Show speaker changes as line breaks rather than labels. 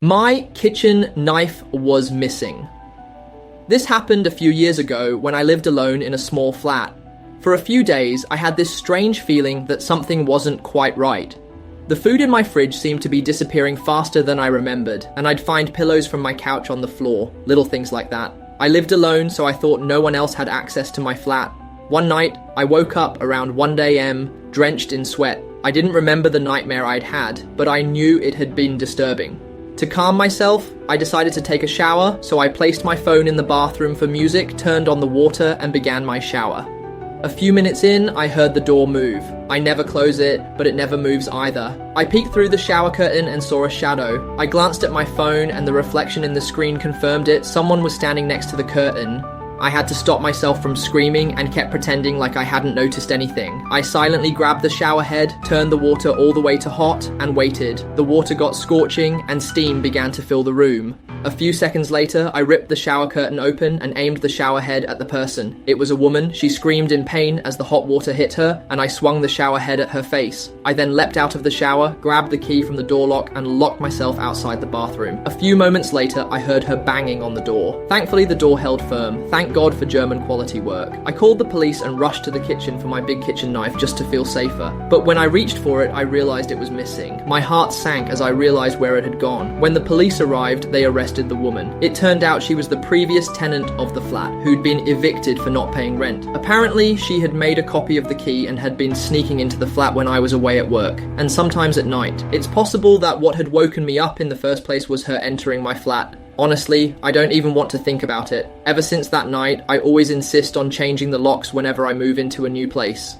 My kitchen knife was missing. This happened a few years ago when I lived alone in a small flat. For a few days, I had this strange feeling that something wasn't quite right. The food in my fridge seemed to be disappearing faster than I remembered, and I'd find pillows from my couch on the floor, little things like that. I lived alone, so I thought no one else had access to my flat. One night, I woke up around 1 a.m., drenched in sweat. I didn't remember the nightmare I'd had, but I knew it had been disturbing. To calm myself, I decided to take a shower, so I placed my phone in the bathroom for music, turned on the water, and began my shower. A few minutes in, I heard the door move. I never close it, but it never moves either. I peeked through the shower curtain and saw a shadow. I glanced at my phone and the reflection in the screen confirmed it. Someone was standing next to the curtain. I had to stop myself from screaming and kept pretending like I hadn't noticed anything. I silently grabbed the shower head, turned the water all the way to hot, and waited. The water got scorching and steam began to fill the room. A few seconds later, I ripped the shower curtain open and aimed the shower head at the person. It was a woman. She screamed in pain as the hot water hit her, and I swung the shower head at her face. I then leapt out of the shower, grabbed the key from the door lock, and locked myself outside the bathroom. A few moments later, I heard her banging on the door. Thankfully, the door held firm. Thank God for German quality work. I called the police and rushed to the kitchen for my big kitchen knife just to feel safer. But when I reached for it, I realized it was missing. My heart sank as I realized where it had gone. When the police arrived, they arrested the woman. It turned out she was the previous tenant of the flat, who'd been evicted for not paying rent. Apparently, she had made a copy of the key and had been sneaking into the flat when I was away at work, and sometimes at night. It's possible that what had woken me up in the first place was her entering my flat. Honestly, I don't even want to think about it. Ever since that night, I always insist on changing the locks whenever I move into a new place.